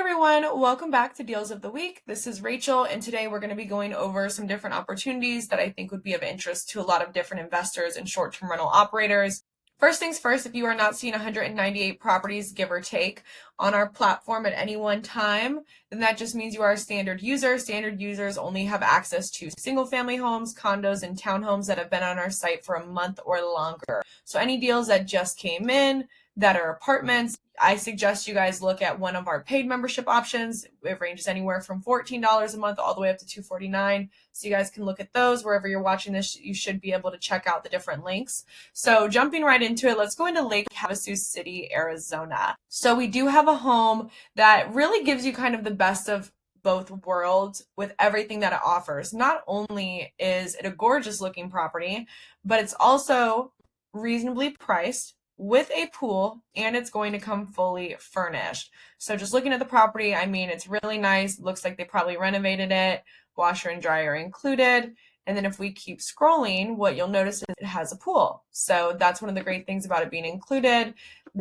everyone, welcome back to Deals of the Week. This is Rachel, and today we're going to be going over some different opportunities that I think would be of interest to a lot of different investors and short-term rental operators. First things first, if you are not seeing 198 properties, give or take, on our platform at any one time, then that just means you are a standard user. Standard users only have access to single-family homes, condos, and townhomes that have been on our site for a month or longer. So any deals that just came in, that are apartments, I suggest you guys look at one of our paid membership options. It ranges anywhere from $14 a month all the way up to $249. So you guys can look at those. Wherever you're watching this, you should be able to check out the different links. So jumping right into it, let's go into Lake Havasu City, Arizona. So we do have a home that really gives you kind of the best of both worlds with everything that it offers. Not only is it a gorgeous looking property, but it's also reasonably priced, with a pool, and it's going to come fully furnished. So just looking at the property, I mean, it's really nice. Looks like they probably renovated it, washer and dryer included. And then if we keep scrolling, what you'll notice is it has a pool. So that's one of the great things about it being included.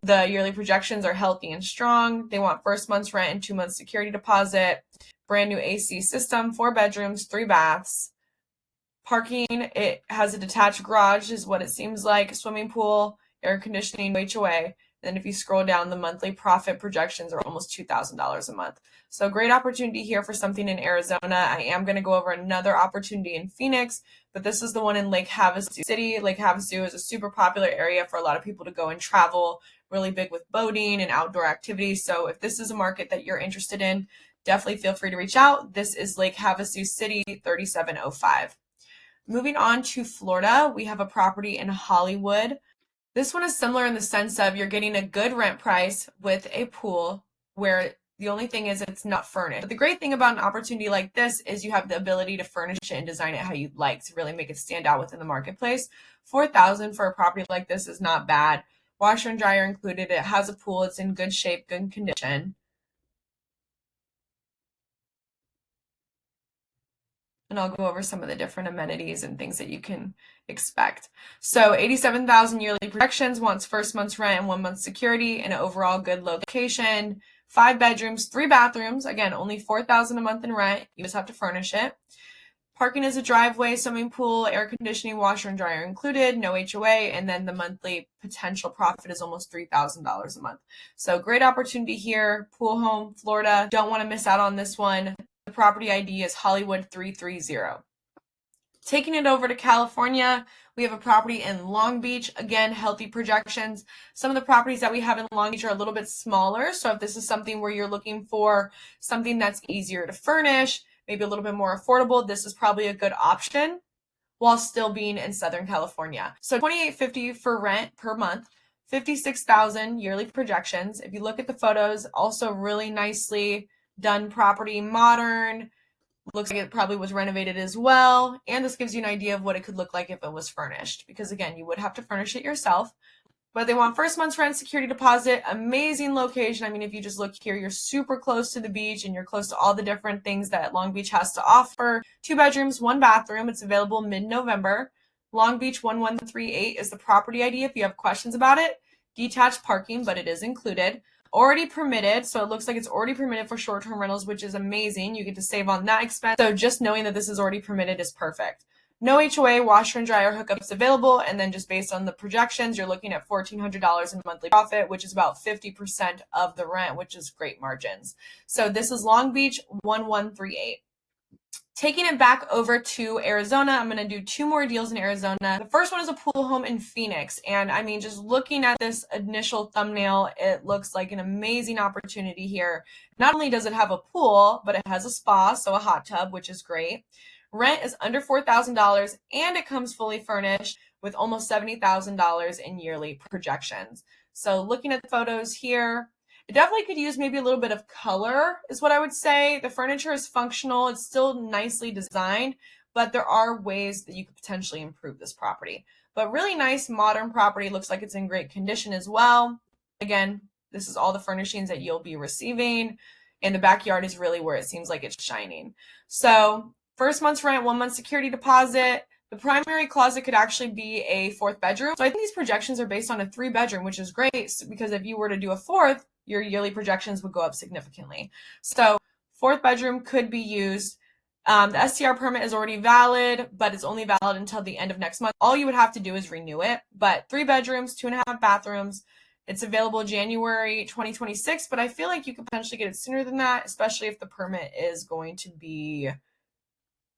The yearly projections are healthy and strong. They want first month's rent and 2 months security deposit, brand new AC system, 4 bedrooms, 3 baths. Parking, it has a detached garage is what it seems like, swimming pool, air conditioning, HOA. Then if you scroll down, the monthly profit projections are almost $2,000 a month. So great opportunity here for something in Arizona. I am going to go over another opportunity in Phoenix, but this is the one in Lake Havasu City. Lake Havasu is a super popular area for a lot of people to go and travel, really big with boating and outdoor activities. So if this is a market that you're interested in, definitely feel free to reach out. This is Lake Havasu City, 3705. Moving on to Florida, we have a property in Hollywood. This one is similar in the sense of you're getting a good rent price with a pool where the only thing is it's not furnished. But the great thing about an opportunity like this is you have the ability to furnish it and design it how you'd like to really make it stand out within the marketplace. $4,000 for a property like this is not bad. Washer and dryer included. It has a pool. It's in good shape, good condition. And I'll go over some of the different amenities and things that you can expect. So 87,000 yearly projections, wants first month's rent and 1 month security, and an overall good location. 5 bedrooms, 3 bathrooms. Again, only $4,000 a month in rent. You just have to furnish it. Parking is a driveway, swimming pool, air conditioning, washer and dryer included, no HOA, and then the monthly potential profit is almost $3,000 a month. So great opportunity here. Pool home, Florida. Don't want to miss out on this one. The property ID is Hollywood 330. Taking it over to California, we have a property in Long Beach. Again, healthy projections. Some of the properties that we have in Long Beach are a little bit smaller. So if this is something where you're looking for something that's easier to furnish, maybe a little bit more affordable, this is probably a good option while still being in Southern California. So $2,850 for rent per month, 56,000 yearly projections. If you look at the photos, also really nicely done property, modern, looks like it probably was renovated as well. And this gives you an idea of what it could look like if it was furnished, because again, you would have to furnish it yourself. But they want first month's rent, security deposit, amazing location. I mean, if you just look here, you're super close to the beach and you're close to all the different things that Long Beach has to offer. 2 bedrooms, 1 bathroom. It's available mid-November. Long Beach 1138 is the property ID if you have questions about it. Detached parking, but it is included. Already permitted, so it looks like it's already permitted for short-term rentals, which is amazing. You get to save on that expense. So just knowing that this is already permitted is perfect. No HOA, washer and dryer hookups available, and then just based on the projections, you're looking at $1,400 in monthly profit, which is about 50% of the rent, which is great margins. So this is Long Beach 1138. Taking it back over to Arizona, I'm going to do 2 more deals in Arizona. The first one is a pool home in Phoenix. And I mean, just looking at this initial thumbnail, it looks like an amazing opportunity here. Not only does it have a pool, but it has a spa, so a hot tub, which is great. Rent is under $4,000 and it comes fully furnished with almost $70,000 in yearly projections. So looking at the photos here, it definitely could use maybe a little bit of color is what I would say. The furniture is functional. It's still nicely designed, but there are ways that you could potentially improve this property. But really nice modern property. Looks like it's in great condition as well. Again, this is all the furnishings that you'll be receiving. And the backyard is really where it seems like it's shining. So first month's rent, 1 month security deposit. The primary closet could actually be a 4th bedroom. So I think these projections are based on a 3 bedroom, which is great because if you were to do a 4th, your yearly projections would go up significantly. So 4th bedroom could be used. The STR permit is already valid, but it's only valid until the end of next month. All you would have to do is renew it. But 3 bedrooms, 2.5 bathrooms. It's available January 2026, but I feel like you could potentially get it sooner than that, especially if the permit is going to be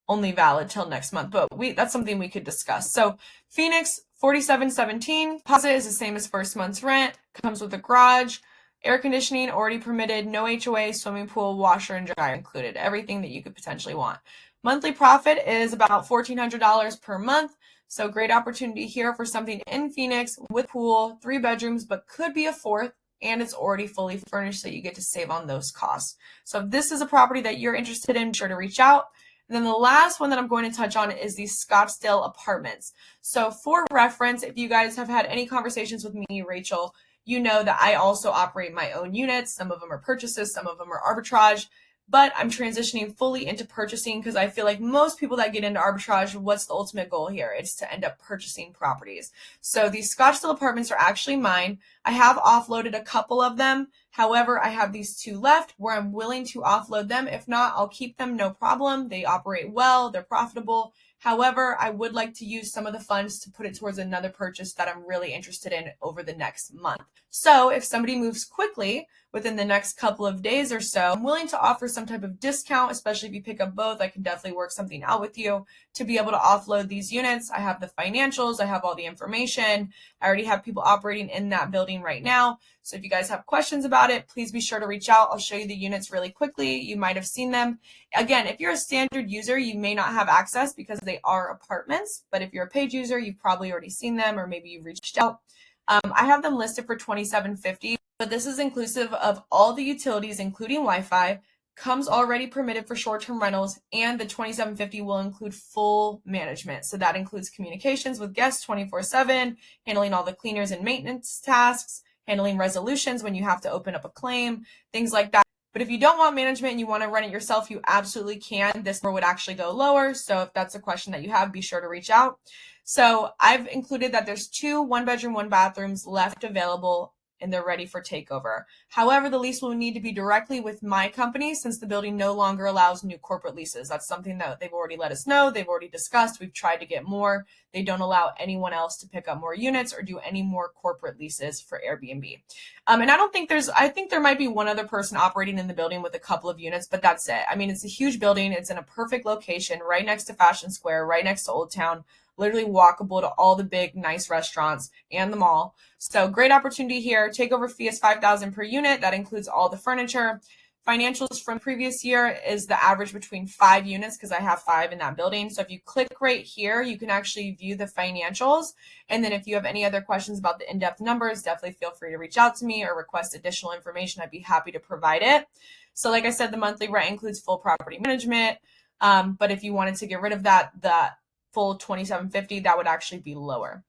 only valid till next month. But that's something we could discuss. So Phoenix, $47.17. Deposit is the same as first month's rent. Comes with a garage, air conditioning already permitted, no HOA, swimming pool, washer and dryer included. Everything that you could potentially want. Monthly profit is about $1,400 per month. So great opportunity here for something in Phoenix with pool, 3 bedrooms, but could be a 4th, and it's already fully furnished, so you get to save on those costs. So if this is a property that you're interested in, be sure to reach out. And then the last one that I'm going to touch on is the Scottsdale Apartments. So for reference, if you guys have had any conversations with me, Rachel, you know that I also operate my own units. Some of them are purchases, some of them are arbitrage. But I'm transitioning fully into purchasing because I feel like most people that get into arbitrage, what's the ultimate goal here? It's to end up purchasing properties. So these Scottsdale Apartments are actually mine. I have offloaded a couple of them. However, I have these 2 left where I'm willing to offload them. If not, I'll keep them, no problem. They operate well, they're profitable. However, I would like to use some of the funds to put it towards another purchase that I'm really interested in over the next month. So if somebody moves quickly within the next couple of days or so, I'm willing to offer some type of discount, especially if you pick up both. I can definitely work something out with you to be able to offload these units. I have the financials, I have all the information. I already have people operating in that building right now. So if you guys have questions about it, please be sure to reach out. I'll show you the units really quickly. You might have seen them. Again, if you're a standard user, you may not have access because they are apartments. But if you're a paid user, you've probably already seen them, or maybe you've reached out. I have them listed for $2,750, but this is inclusive of all the utilities, including Wi-Fi, comes already permitted for short-term rentals, and the $2,750 will include full management. So that includes communications with guests 24/7, handling all the cleaners and maintenance tasks, handling resolutions when you have to open up a claim, things like that. But if you don't want management and you want to run it yourself, you absolutely can. This number would actually go lower. So if that's a question that you have, be sure to reach out. So I've included that there's 2 1-bedroom, 1-bathrooms left available, and they're ready for takeover. However, the lease will need to be directly with my company since the building no longer allows new corporate leases. That's something that they've already let us know. They've already discussed. We've tried to get more. They don't allow anyone else to pick up more units or do any more corporate leases for Airbnb. And I think there might be one other person operating in the building with a couple of units, but that's it. I mean, it's a huge building. It's in a perfect location, right next to Fashion Square, right next to Old Town, literally walkable to all the big, nice restaurants and the mall. So great opportunity here. Takeover fee is $5,000 per unit. That includes all the furniture. Financials from previous year is the average between 5 units because I have 5 in that building. So if you click right here, you can actually view the financials. And then if you have any other questions about the in-depth numbers, definitely feel free to reach out to me or request additional information. I'd be happy to provide it. So like I said, the monthly rent includes full property management. But if you wanted to get rid of that, the full $2,750, that would actually be lower.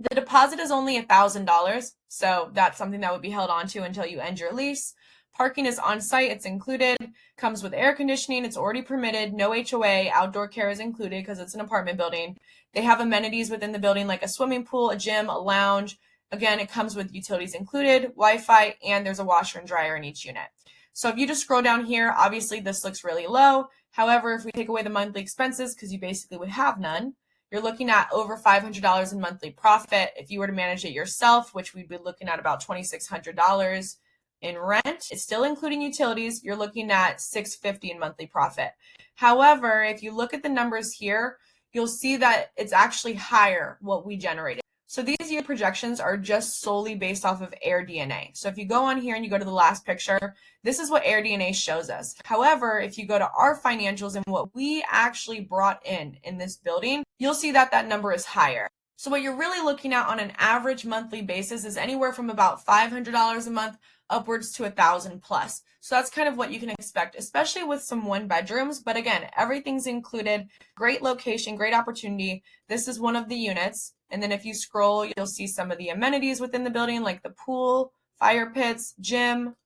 The deposit is only $1,000, so that's something that would be held on to until you end your lease. Parking is on site, it's included, comes with air conditioning, it's already permitted, no HOA, outdoor care is included because it's an apartment building. They have amenities within the building like a swimming pool, a gym, a lounge. Again, it comes with utilities included, Wi-Fi, and there's a washer and dryer in each unit. So if you just scroll down here, obviously this looks really low. However, if we take away the monthly expenses, because you basically would have none, you're looking at over $500 in monthly profit. If you were to manage it yourself, which we'd be looking at about $2,600 in rent, it's still including utilities, you're looking at $650 in monthly profit. However, if you look at the numbers here, you'll see that it's actually higher what we generated. So these year projections are just solely based off of AirDNA. So if you go on here and you go to the last picture, this is what AirDNA shows us. However, if you go to our financials and what we actually brought in this building, you'll see that that number is higher. So what you're really looking at on an average monthly basis is anywhere from about $500 a month upwards to $1,000 plus. So that's kind of what you can expect, especially with some 1-bedrooms. But again, everything's included. Great location, great opportunity. This is one of the units. And then if you scroll, you'll see some of the amenities within the building, like the pool, fire pits, gym.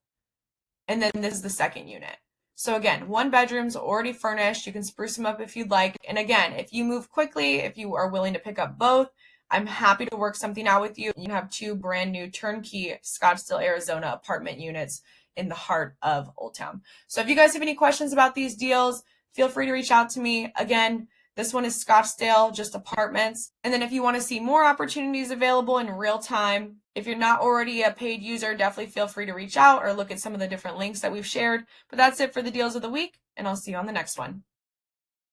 And then this is the second unit. So again, 1-bedrooms already furnished. You can spruce them up if you'd like. And again, if you move quickly, if you are willing to pick up both, I'm happy to work something out with you. You have 2 brand new turnkey Scottsdale, Arizona apartment units in the heart of Old Town. So if you guys have any questions about these deals, feel free to reach out to me. Again, this one is Scottsdale, just apartments. And then if you want to see more opportunities available in real time, if you're not already a paid user, definitely feel free to reach out or look at some of the different links that we've shared. But that's it for the deals of the week, and I'll see you on the next one.